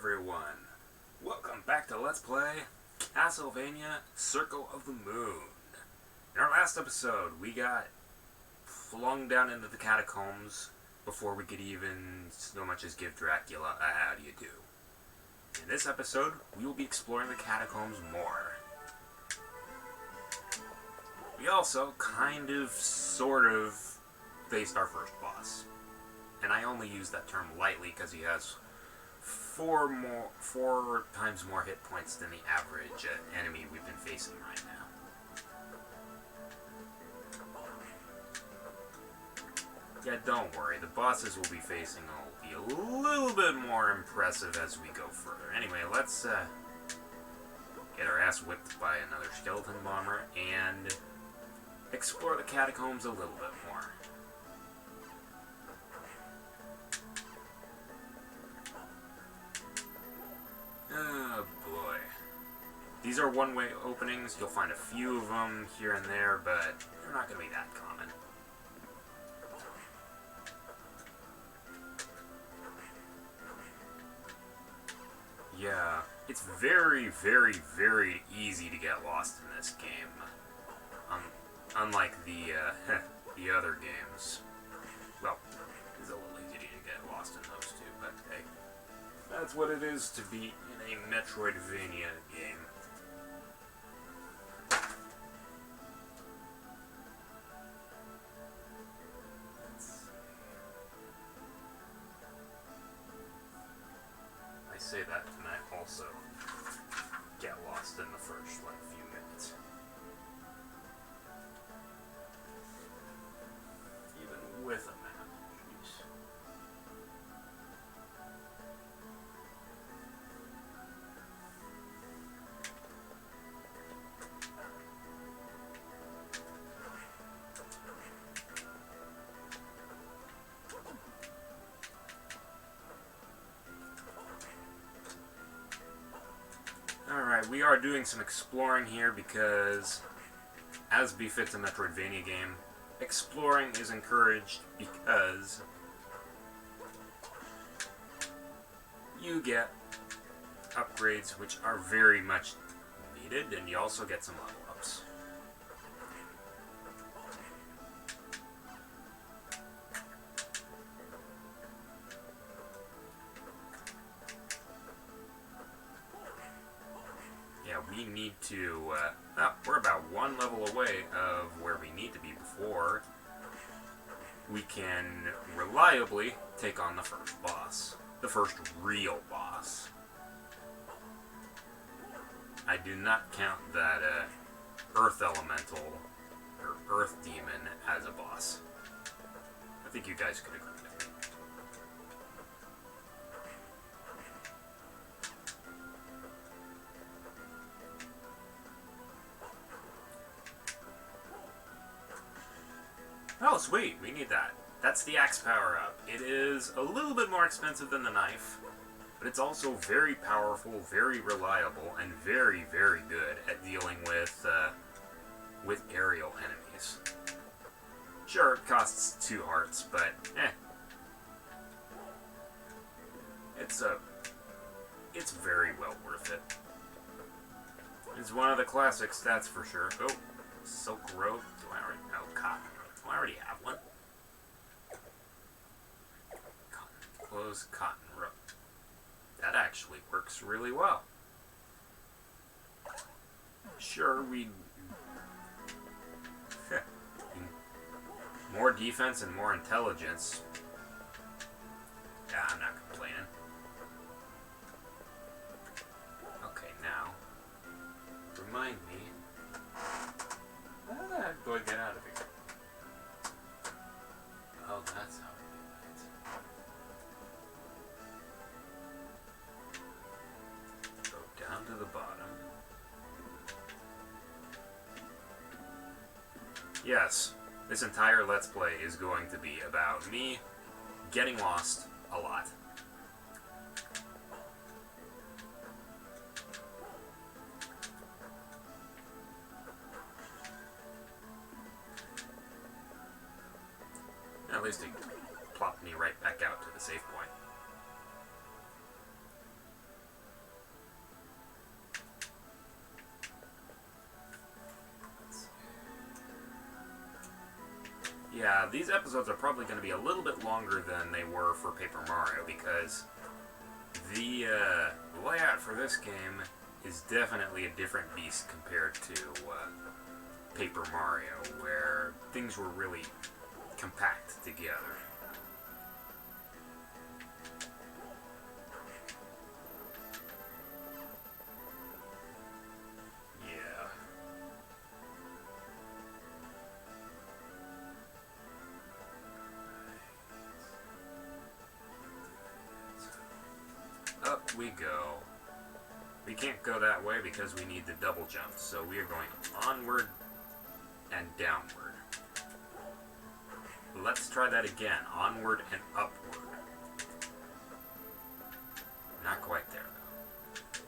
everyone. Welcome back to Let's Play Castlevania Circle of the Moon. In our last episode, we got flung down into the catacombs before we could even so much as give Dracula a how do you do. In this episode, we will be exploring the catacombs more. We also sort of, faced our first boss. And I only use that term lightly because he has four times more hit points than the average enemy we've been facing right now. Yeah, don't worry. The bosses we'll be facing will be a little bit more impressive as we go further. Anyway, let's get our ass whipped by another skeleton bomber and explore the catacombs a little bit more. Oh boy. These are one-way openings. You'll find a few of them here and there, but they're not going to be that common. Yeah, it's very, very, very easy to get lost in this game. Unlike the other games. Well, it's a little easy to get lost in those two, but hey. That's what it is to be in a Metroidvania game. Let's see. I say that and I also get lost in the first, few minutes. Even with a map. Jeez. Alright, we are doing some exploring here because, as befits a Metroidvania game, exploring is encouraged because you get upgrades which are very much needed, and you also get some level ups. We need to, we're about one level away of where we need to be before we can reliably take on the first boss. The first real boss. I do not count that Earth Elemental, or Earth Demon, as a boss. I think you guys could agree with me. Oh, sweet, we need that. That's the axe power-up. It is a little bit more expensive than the knife, but it's also very powerful, very reliable, and very, very good at dealing with aerial enemies. Sure, it costs 2 hearts, but it's very well worth it. It's one of the classics, that's for sure. Oh, silk rope. Do I already? Oh, cotton. I already have one. Close cotton rope. That actually works really well. Sure, more defense and more intelligence. Yeah, I'm not complaining. Okay, now, remind me, how the heck do I get out of here? Oh, that's how we do that. Go down to the bottom. Yes, this entire Let's Play is going to be about me getting lost a lot. At least it plopped me right back out to the save point. Yeah, these episodes are probably going to be a little bit longer than they were for Paper Mario, because the layout for this game is definitely a different beast compared to Paper Mario, where things were really compact together. Yeah. Up we go. We can't go that way because we need the double jump, so we are going onward and downward. Let's try that again. Onward and upward. Not quite there, though.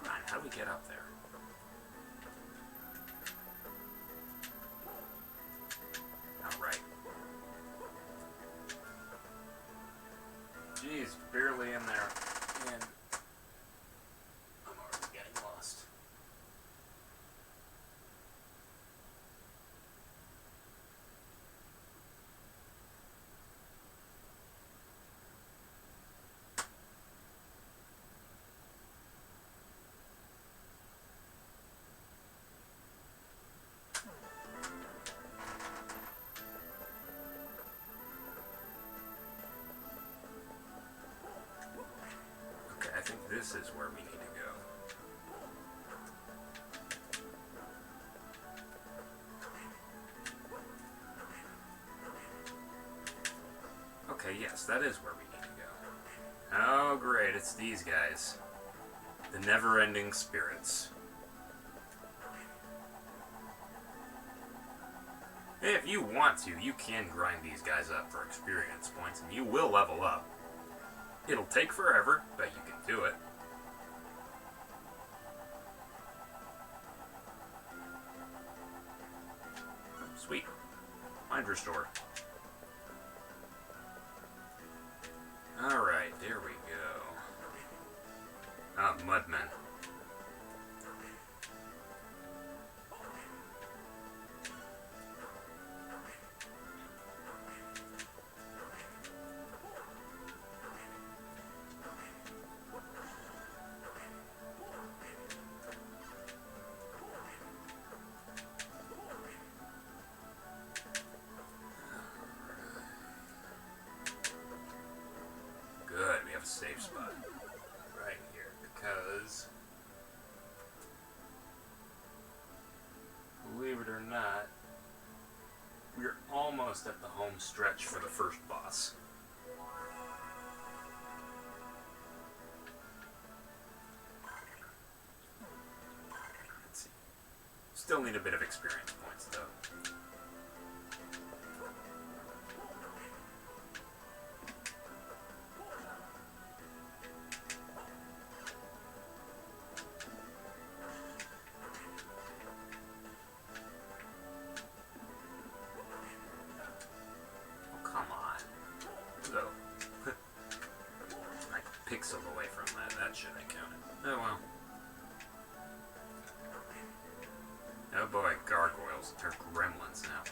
Come on, how do we get up there? Alright. Jeez, barely in there. And I'm already getting lost. Okay, I think this is where we need to go. Okay, yes, that is where we need to go. Oh, great, it's these guys. The never-ending spirits. If you want to, you can grind these guys up for experience points, and you will level up. It'll take forever, but you can do it. Sweet. Mind restored. Alright, there we go. Ah, Mudmen. Good, we have a safe spot right here, because believe it or not, we're almost at the home stretch for the first boss. Let's see. Still need a bit of experience points, though. Pixel away from that. That shouldn't have counted. Oh well. Oh boy, gargoyles. They're gremlins now.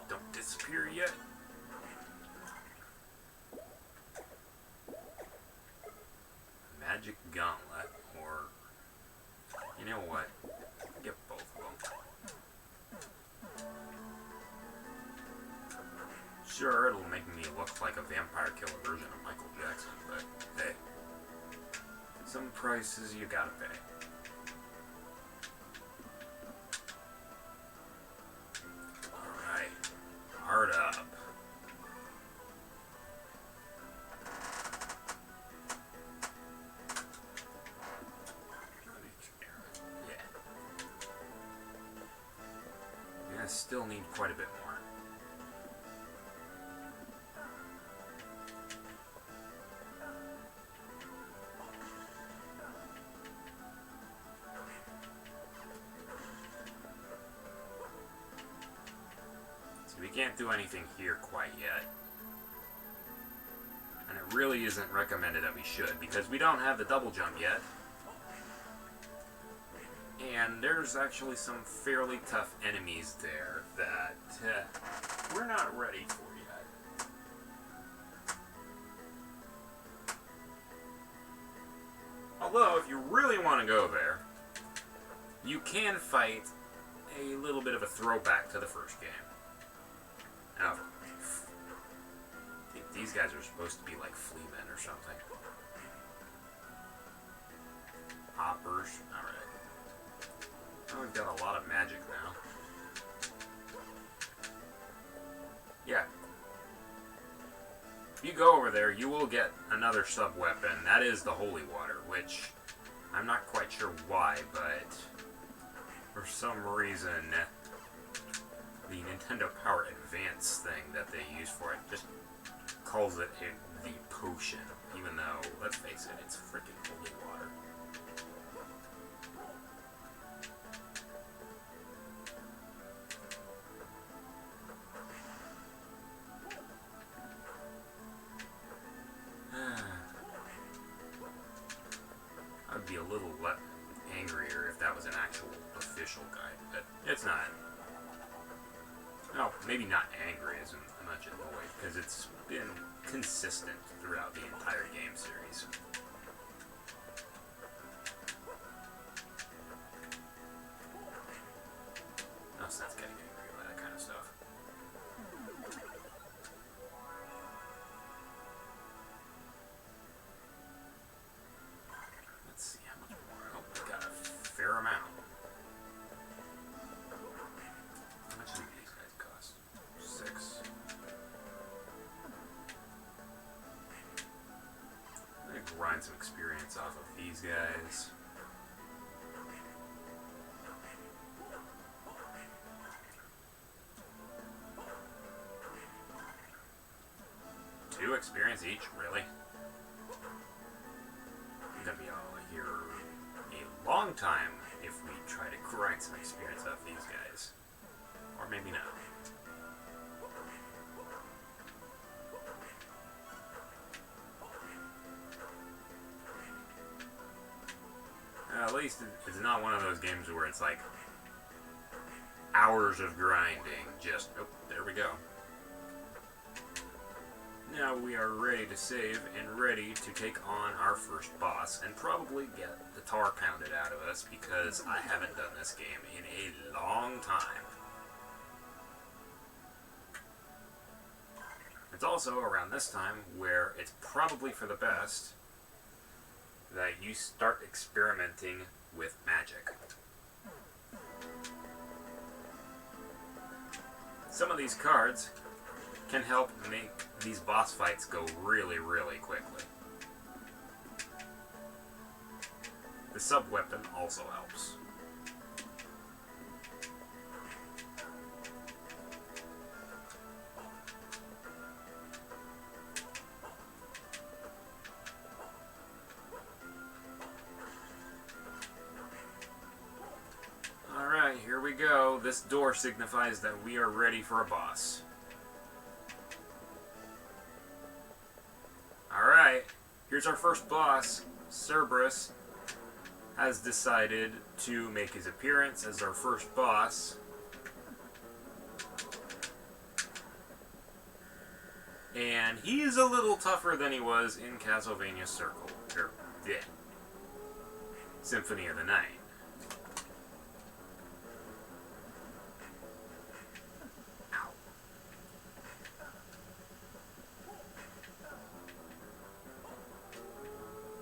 Don't disappear yet. Magic gauntlet, or you know what? Get both of them. Sure, it'll make me look like a vampire killer version of Michael Jackson, but hey, some prices you gotta pay. Alright, hard up. Yeah, still need quite a bit more. We can't do anything here quite yet. And it really isn't recommended that we should, because we don't have the double jump yet. And there's actually some fairly tough enemies there that we're not ready for yet. Although, if you really want to go there, you can fight a little bit of a throwback to the first game. Now, I think these guys are supposed to be like flea men or something. Hoppers. Alright. Oh, we've got a lot of magic now. Yeah. If you go over there, you will get another sub-weapon. That is the Holy Water, which I'm not quite sure why, but for some reason, the Nintendo Power Advance thing that they use for it just calls it the potion, even though, let's face it, it's freaking holy water. I'd be a little angrier if that was an actual official guide, but it's not. No, maybe not angry as much annoyed, because it's been consistent throughout the entire game series. No sense getting angry about that kind of stuff. Let's see how much more. Oh, we got a fair amount. How much do these guys cost? 6. I'm gonna grind some experience off of these guys. Two experience each, really? I'm gonna be here a long time if we try to grind some experience off these guys. Or maybe not. At least it's not one of those games where it's like hours of grinding, just, oh, there we go. Now we are ready to save and ready to take on our first boss and probably get the tar pounded out of us because I haven't done this game in a long time. It's also around this time where it's probably for the best that you start experimenting with magic. Some of these cards can help make these boss fights go really, really quickly. The sub-weapon also helps. Alright, here we go. This door signifies that we are ready for a boss. Alright, here's our first boss. Cerberus has decided to make his appearance as our first boss. And he's a little tougher than he was in Castlevania Symphony of the Night.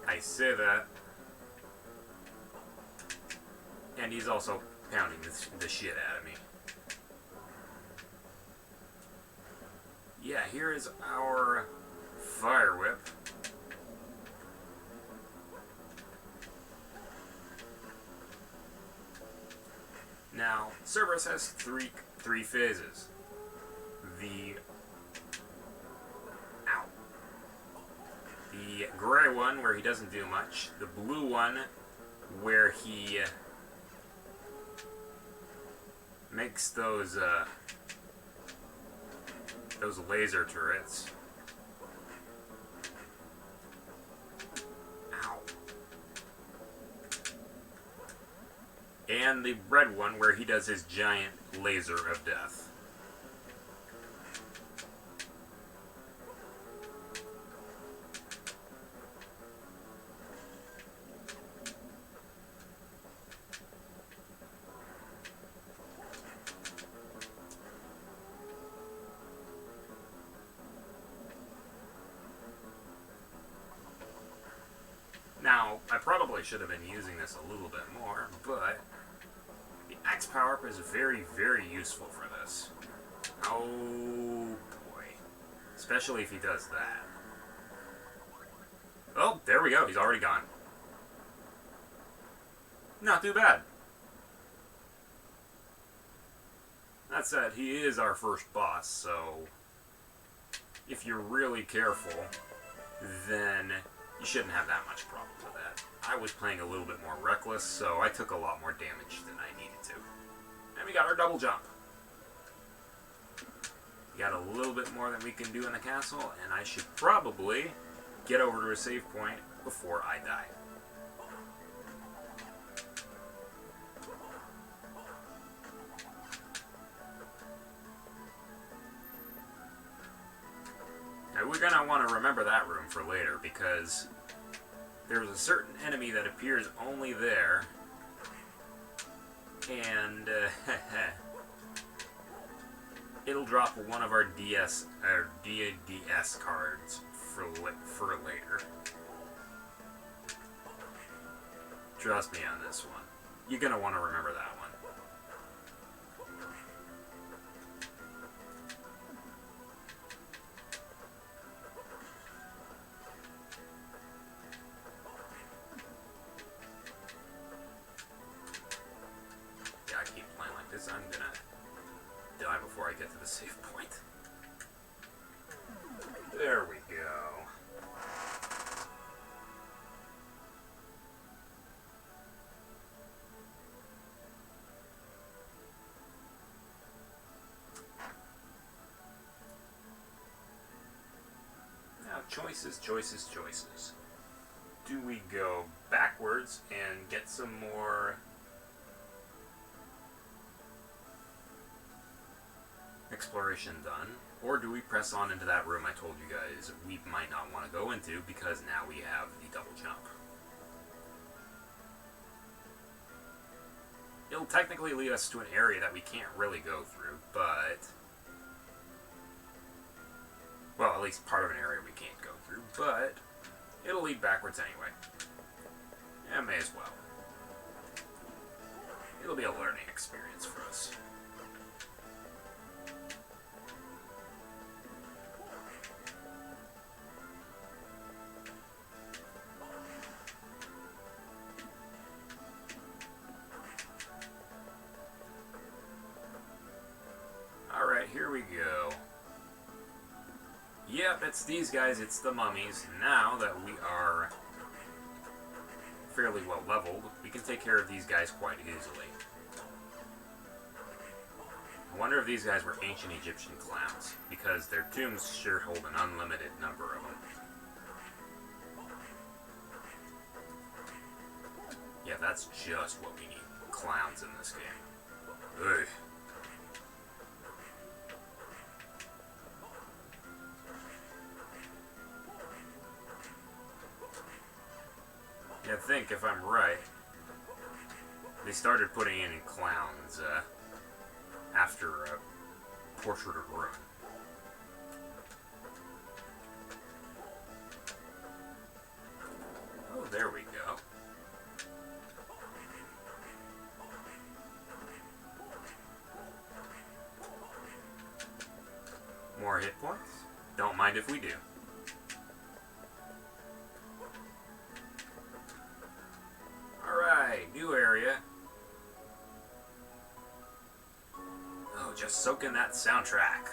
I say that, and he's also pounding the shit out of me. Yeah, here is our Fire Whip. Now, Cerberus has three phases. The gray one, where he doesn't do much. The blue one, where he makes those laser turrets. Ow. and the red one where he does his giant laser of death. Now, I probably should have been using this a little bit more, but the axe power-up is very, very useful for this. Oh boy. Especially if he does that. Oh, there we go. He's already gone. Not too bad. That said, he is our first boss, so if you're really careful, then you shouldn't have that much problem with that. I was playing a little bit more reckless, so I took a lot more damage than I needed to. And we got our double jump. We got a little bit more than we can do in the castle, and I should probably get over to a save point before I die. Now we're going to want to remember that room for later, because there's a certain enemy that appears only there, and it'll drop one of our DS cards for later. Trust me on this one. You're going to want to remember that one. I'm gonna die before I get to the save point. There we go. Now, choices, choices, choices. Do we go backwards and get some more exploration done, or do we press on into that room I told you guys we might not want to go into because now we have the double jump? It'll technically lead us to an area that we can't really go through, but well, at least part of an area we can't go through, but it'll lead backwards anyway. Yeah, may as well. It'll be a learning experience for us. Here we go. Yep, it's these guys, it's the mummies. Now that we are fairly well leveled, we can take care of these guys quite easily. I wonder if these guys were ancient Egyptian clowns, because their tombs sure hold an unlimited number of them. Yeah, that's just what we need. Clowns in this game. Ugh. I think, if I'm right, they started putting in clowns after Portrait of Ruin. Oh, there we go. More hit points? Don't mind if we do. New area. Oh, just soak in that soundtrack.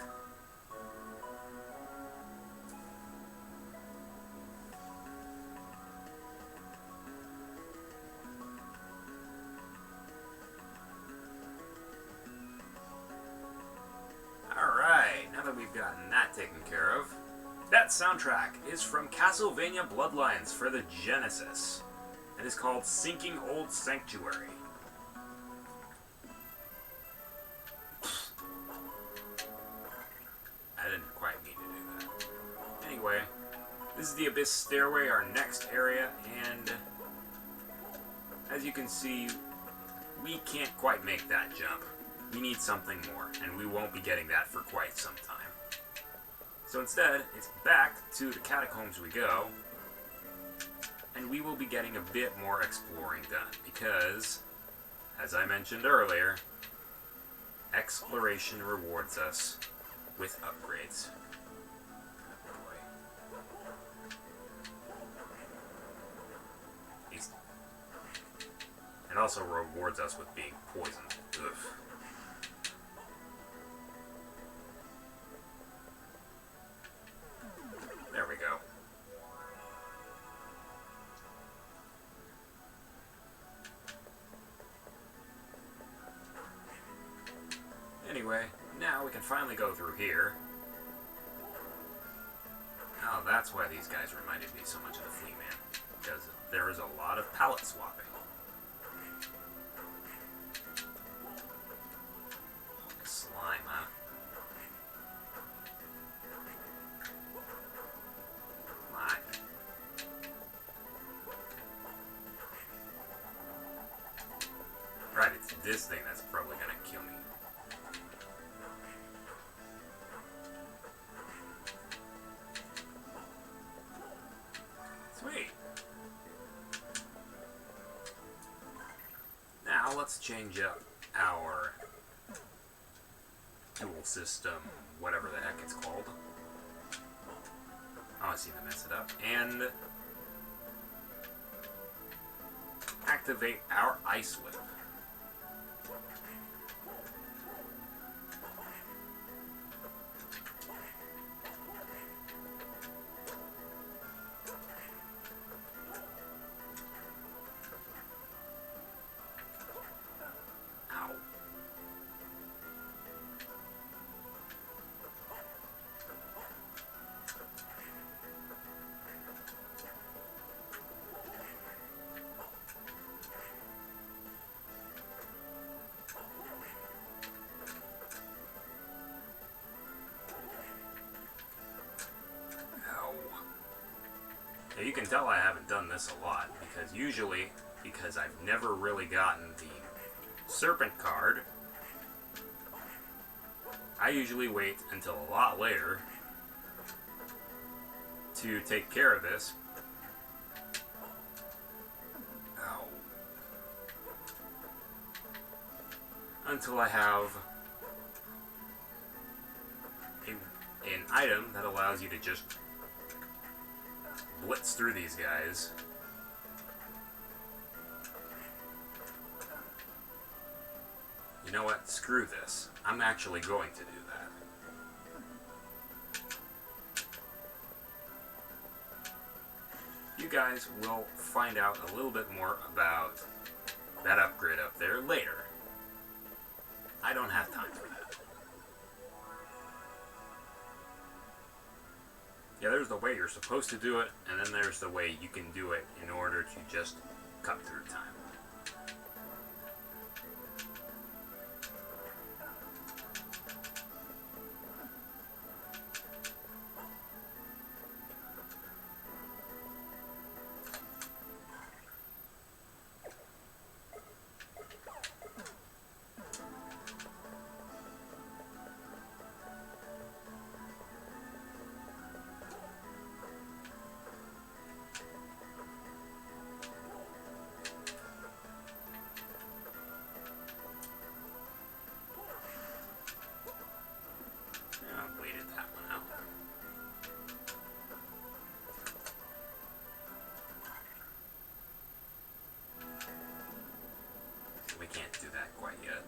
Alright, now that we've gotten that taken care of, that soundtrack is from Castlevania Bloodlines for the Genesis. It is called Sinking Old Sanctuary. This is the Abyss Stairway, our next area, and as you can see, we can't quite make that jump. We need something more, and we won't be getting that for quite some time. So instead, it's back to the catacombs we go, and we will be getting a bit more exploring done, because, as I mentioned earlier, exploration rewards us with upgrades. It also rewards us with being poisoned. Ugh. There we go. Anyway, now we can finally go through here. Oh, that's why these guys reminded me so much of the Flea Man. Because there is a lot of palette swapping. Slime, huh? My. Right, it's this thing that's probably gonna kill me. Sweet. Now let's change up our dual system, whatever the heck it's called. Oh, I seem to mess it up. And activate our Ice Whip. Now you can tell I haven't done this a lot, because usually, because I've never really gotten the Serpent card, I usually wait until a lot later to take care of this. Ow. Until I have an item that allows you to just blitz through these guys. You know what? Screw this. I'm actually going to do that. You guys will find out a little bit more about that upgrade up there later. I don't have time for that. Yeah, there's the way you're supposed to do it, and then there's the way you can do it in order to just cut through time. We can't do that quite yet.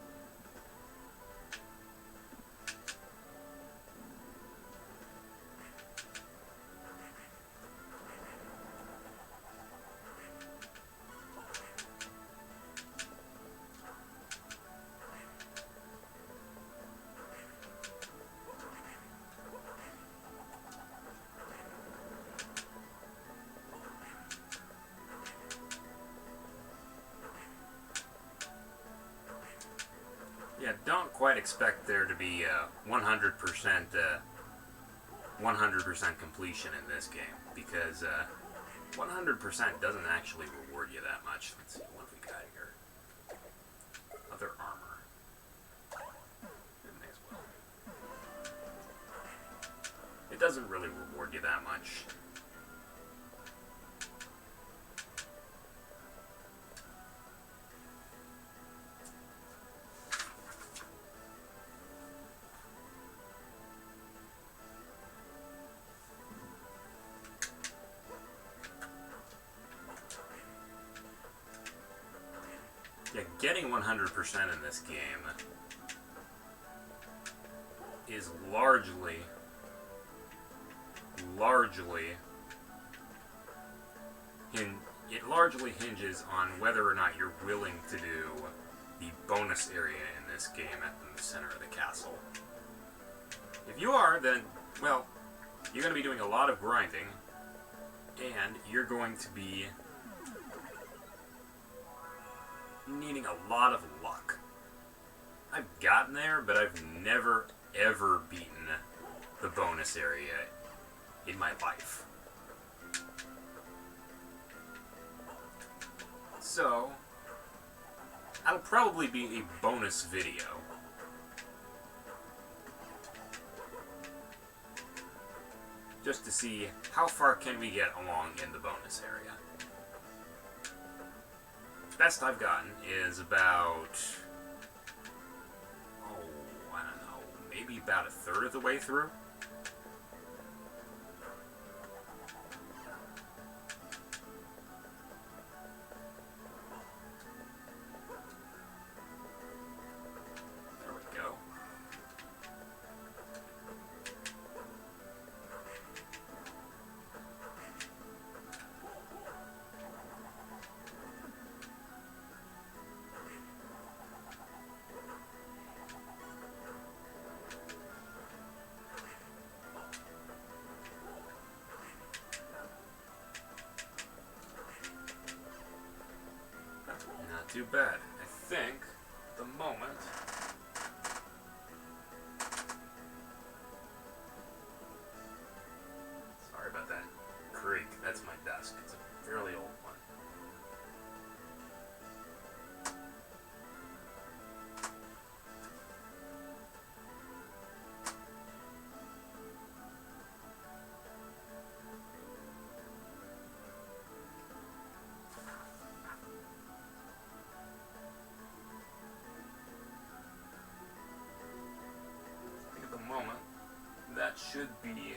Yeah, don't quite expect there to be 100% 100% completion in this game, because 100% doesn't actually reward you that much. Let's see, what have we got here? Other armor. May as well. It doesn't really reward you that much. Yeah, getting 100% in this game is largely hinges on whether or not you're willing to do the bonus area in this game at the center of the castle. If you are, then, well, you're going to be doing a lot of grinding, and you're going to be needing a lot of luck. I've gotten there, but I've never, ever beaten the bonus area in my life. So, that'll probably be a bonus video. Just to see how far can we get along in the bonus area. Best I've gotten is about, I don't know, maybe about a third of the way through. There we go. Not too bad. I think the moment sorry about that creak. That's my desk. It's a fairly old one. That should be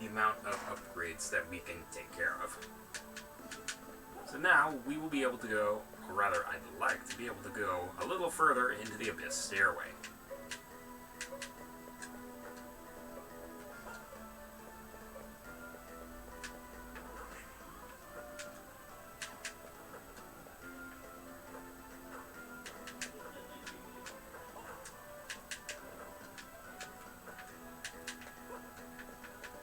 the amount of upgrades that we can take care of. So now we will be able to go, or rather I'd like to be able to go a little further into the Abyss Stairway.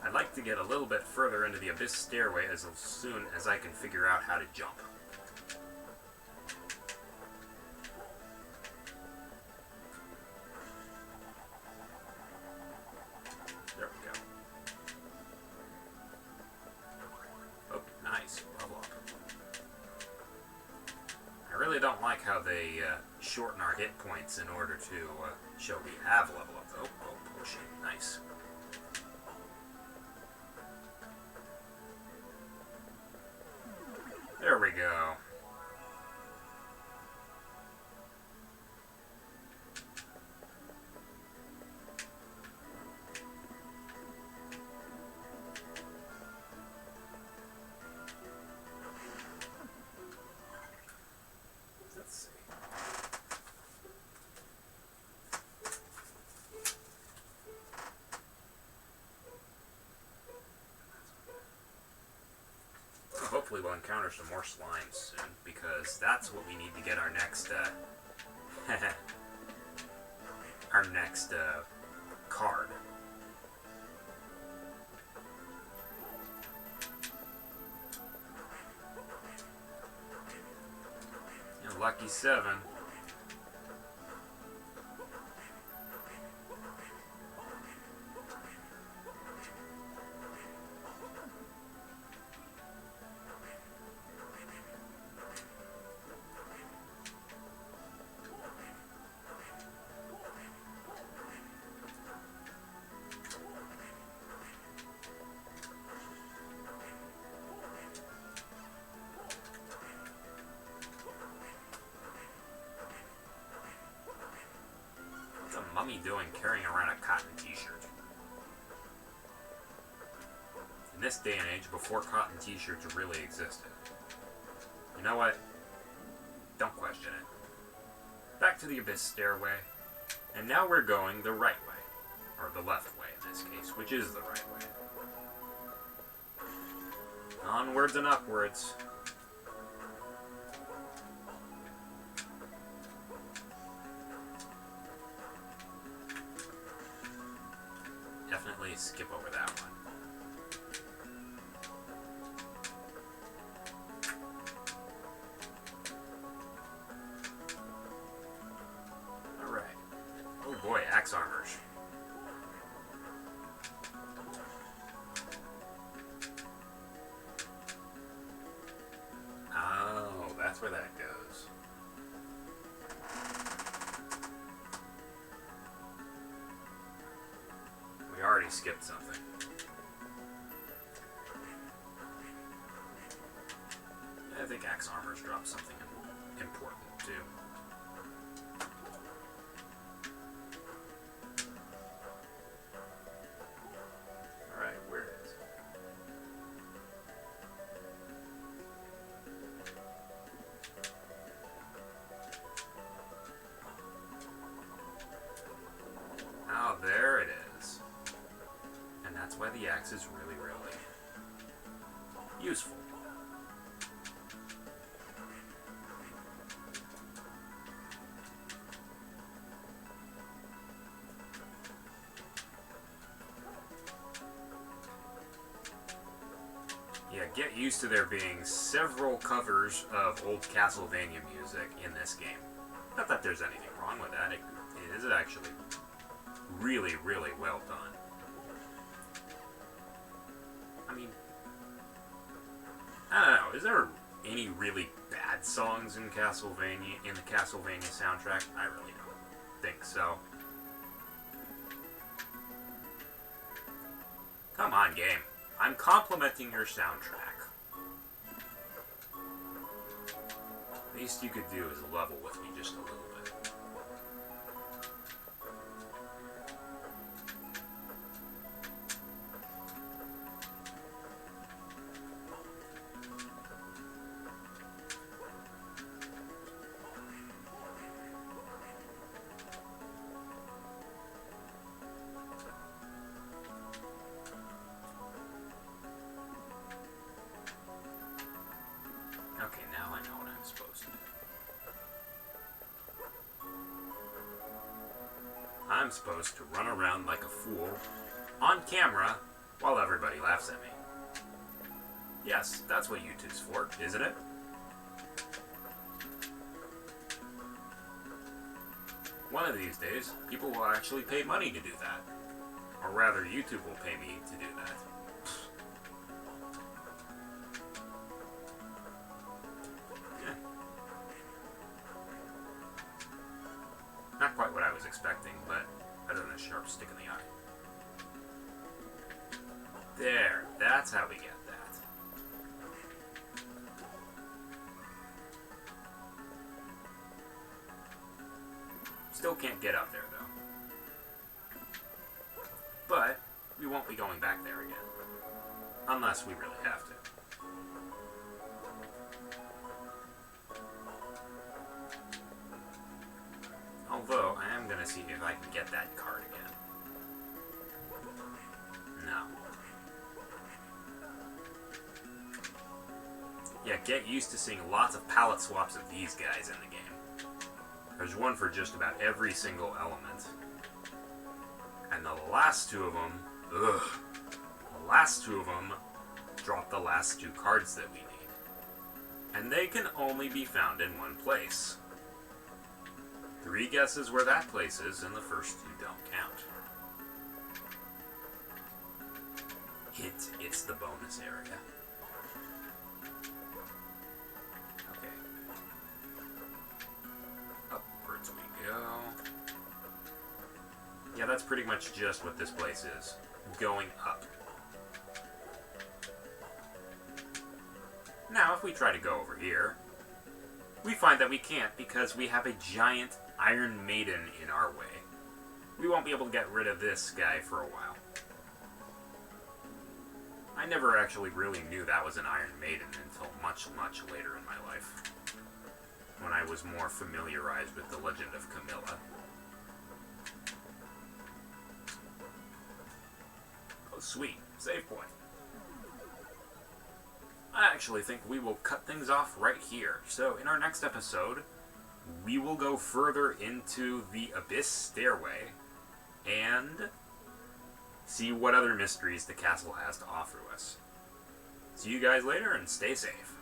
I'd like to get a little bit further into the Abyss Stairway as soon as I can figure out how to jump. There we go. Oh, nice. Level up. I really don't like how they shorten our hit points in order to show we have level up, though. Oh, potion. Nice. There we go. Let's see. Hopefully we'll encounter some more slimes soon, because that's what we need to get our next, card. Yeah, lucky 7. mummy doing carrying around a cotton t-shirt? In this day and age, before cotton t-shirts really existed. You know what? Don't question it. Back to the Abyss stairway. And now we're going the right way. Or the left way in this case, which is the right way. Onwards and upwards. Definitely skip over that one. Alright. Oh boy, axe armors. Oh, that's where that goes. We already skipped something. I think axe armors drop something important too. Alright, where is it? Oh, there it is. And that's why the axe is really, really useful. Yeah, get used to there being several covers of old Castlevania music in this game. Not that there's anything wrong with that. It is actually really, really well done. I mean, I don't know. Is there any really bad songs in Castlevania, in the Castlevania soundtrack? I really don't think so. Come on, game. I'm complimenting your soundtrack. Least you could do is level with me just a little bit. Okay, now I know what I'm supposed to do. I'm supposed to run around like a fool on camera while everybody laughs at me. Yes, that's what YouTube's for, isn't it? One of these days, people will actually pay money to do that. Or rather, YouTube will pay me to do that. Not quite what I was expecting, but better than a sharp stick in the eye. There, that's how we get that. Still can't get up there, though. But we won't be going back there again. Unless we really have to. Although, I am going to see if I can get that card again. No. Yeah, get used to seeing lots of palette swaps of these guys in the game. There's one for just about every single element. And the last two of them, the last two of them drop the last two cards that we need. And they can only be found in one place. 3 guesses where that place is, and the first 2 don't count. Hint, it's the bonus area. Okay. Upwards we go. Yeah, that's pretty much just what this place is. Going up. Now, if we try to go over here, we find that we can't because we have a giant Iron Maiden in our way. we won't be able to get rid of this guy for a while. I never actually really knew that was an Iron Maiden until much, much later in my life, when I was more familiarized with the legend of Camilla. Oh, sweet. Save point. I actually think we will cut things off right here. So, in our next episode, we will go further into the Abyss Stairway and see what other mysteries the castle has to offer us. See you guys later and stay safe.